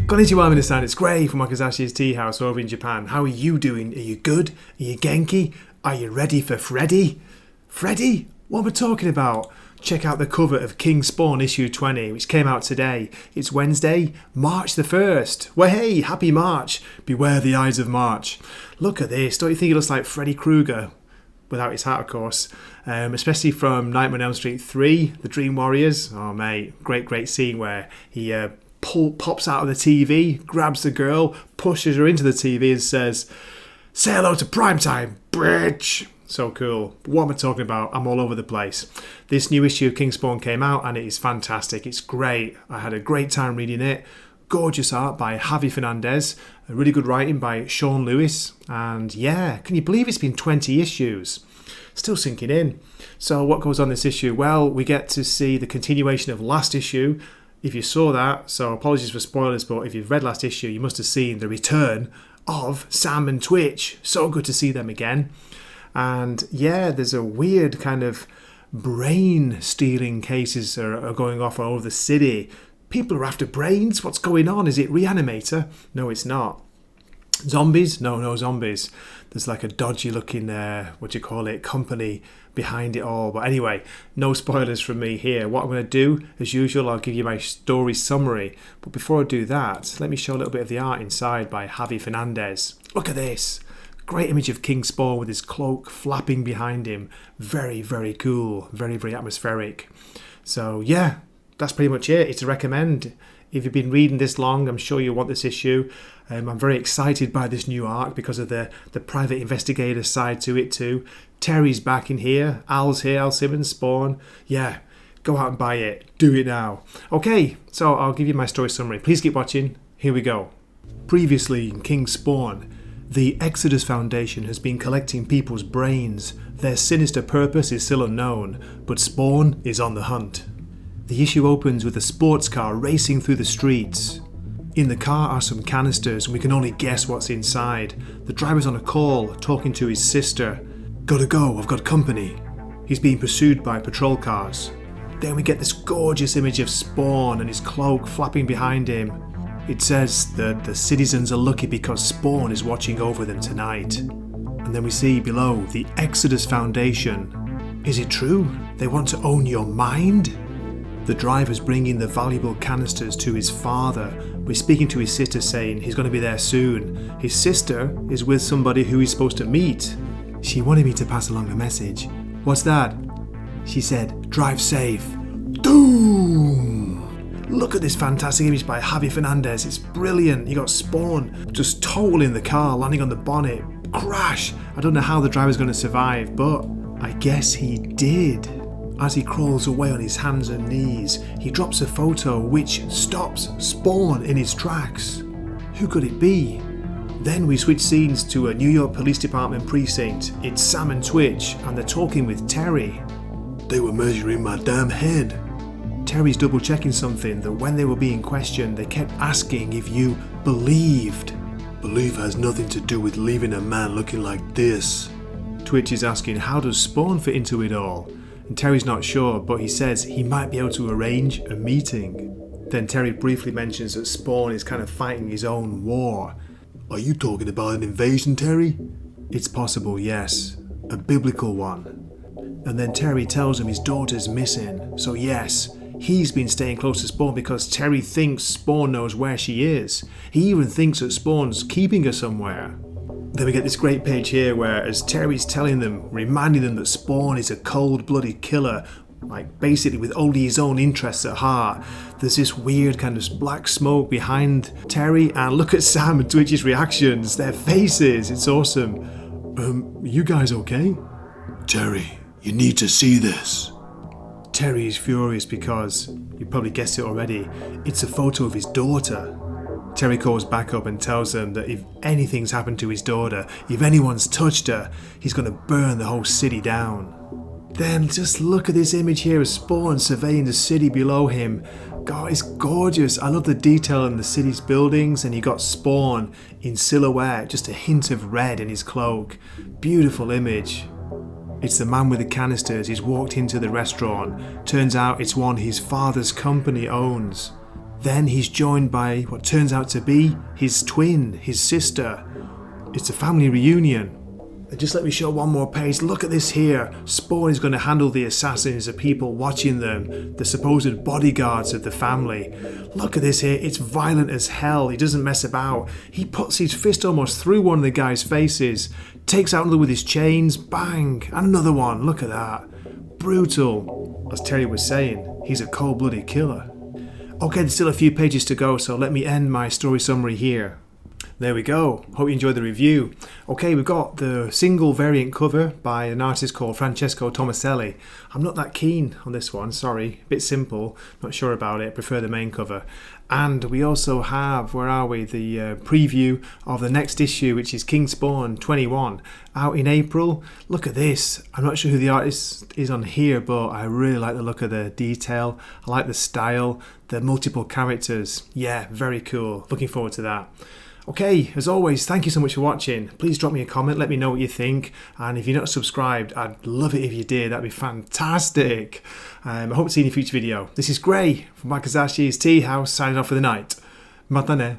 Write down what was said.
Konnichiwa, minasan. It's Gray from Wakazashi's Tea House over in Japan. How are you doing? Are you good? Are you Genki? Are you ready for Freddy? Freddy? What am I talking about? Check out the cover of King Spawn issue 20, which came out today. It's Wednesday, March the 1st. Well, hey, happy March. Beware the eyes of March. Look at this. Don't you think it looks like Freddy Krueger? Without his hat, of course. Especially from Nightmare on Elm Street 3, The Dream Warriors. Oh, mate. Great scene where he pops out of the TV, grabs the girl, pushes her into the TV and says, "Say hello to primetime, bitch." So cool. But what am I talking about? I'm all over the place. This new issue of King Spawn came out and it is fantastic. It's great. I had a great time reading it. Gorgeous art by Javi Fernandez. Really good writing by Sean Lewis. And yeah, can you believe it's been 20 issues? Still sinking in. So what goes on this issue? Well, we get to see the continuation of last issue. If you saw that, so apologies for spoilers, but if you've read last issue, you must have seen the return of Sam and Twitch. So good to see them again. And yeah, there's a weird kind of brain stealing cases are going off all over the city. People are after brains. What's going on? Is it Reanimator? No, it's not. Zombies? No zombies. There's like a dodgy looking, company behind it all. But anyway, no spoilers from me here. What I'm going to do, as usual, I'll give you my story summary. But before I do that, let me show a little bit of the art inside by Javi Fernandez. Look at this. Great image of King Spawn with his cloak flapping behind him. Very, very cool. Very, very atmospheric. So yeah, that's pretty much it. It's a recommend. If you've been reading this long, I'm sure you'll want this issue. I'm very excited by this new arc because of the private investigator side to it too. Terry's back in here. Al's here. Al Simmons, Spawn. Yeah, go out and buy it. Do it now. Okay, so I'll give you my story summary. Please keep watching. Here we go. Previously in King Spawn, the Exodus Foundation has been collecting people's brains. Their sinister purpose is still unknown, but Spawn is on the hunt. The issue opens with a sports car racing through the streets. In the car are some canisters and we can only guess what's inside. The driver's on a call, talking to his sister. "Gotta go, I've got company." He's being pursued by patrol cars. Then we get this gorgeous image of Spawn and his cloak flapping behind him. It says that the citizens are lucky because Spawn is watching over them tonight. And then we see below the Exodus Foundation. Is it true? They want to own your mind? The driver's bringing the valuable canisters to his father. We're speaking to his sister saying he's going to be there soon. His sister is with somebody who he's supposed to meet. She wanted me to pass along a message. What's that? She said, "Drive safe." Doom! Look at this fantastic image by Javi Fernandez. It's brilliant. You got Spawn just totaling the car, landing on the bonnet. Crash! I don't know how the driver's going to survive, but I guess he did. As he crawls away on his hands and knees, he drops a photo which stops Spawn in his tracks. Who could it be? Then we switch scenes to a New York Police Department precinct. It's Sam and Twitch, and they're talking with Terry. "They were measuring my damn head." Terry's double checking something, that when they were being questioned, they kept asking if you believed. "Belief has nothing to do with leaving a man looking like this." Twitch is asking, how does Spawn fit into it all? And Terry's not sure, but he says he might be able to arrange a meeting. Then Terry briefly mentions that Spawn is kind of fighting his own war. "Are you talking about an invasion, Terry?" It's possible, yes. A biblical one. And then Terry tells him his daughter's missing. So yes, he's been staying close to Spawn because Terry thinks Spawn knows where she is. He even thinks that Spawn's keeping her somewhere. Then we get this great page here where as Terry's telling them, reminding them that Spawn is a cold-blooded killer, like basically with only his own interests at heart. There's this weird kind of black smoke behind Terry, and look at Sam and Twitch's reactions, their faces, it's awesome. You guys okay?" "Terry, you need to see this." Terry is furious because, you probably guessed it already, it's a photo of his daughter. Terry calls back up and tells them that if anything's happened to his daughter, if anyone's touched her, he's going to burn the whole city down. Then just look at this image here of Spawn surveying the city below him. God, it's gorgeous. I love the detail in the city's buildings, and you got Spawn in silhouette, just a hint of red in his cloak. Beautiful image. It's the man with the canisters. He's walked into the restaurant. Turns out it's one his father's company owns. Then he's joined by what turns out to be his twin, his sister. It's a family reunion. And just let me show one more page. Look at this here. Spawn is going to handle the assassins, the people watching them, the supposed bodyguards of the family. Look at this here. It's violent as hell. He doesn't mess about. He puts his fist almost through one of the guy's faces, takes out another with his chains, bang, and another one. Look at that. Brutal. As Terry was saying, he's a cold-blooded killer. Okay, there's still a few pages to go, so let me end my story summary here. There we go. Hope you enjoyed the review. Okay, we've got the single variant cover by an artist called Francesco Tomaselli. I'm not that keen on this one, sorry. A bit simple, not sure about it. I prefer the main cover. And we also have, where are we, the preview of the next issue, which is King Spawn 21, out in April. Look at this. I'm not sure who the artist is on here, but I really like the look of the detail. I like the style, the multiple characters. Yeah, very cool. Looking forward to that. Okay, as always, thank you so much for watching. Please drop me a comment, let me know what you think. And if you're not subscribed, I'd love it if you did. That'd be fantastic. I hope to see you in a future video. This is Gray from Makazashi's Tea House, signing off for the night. Matane.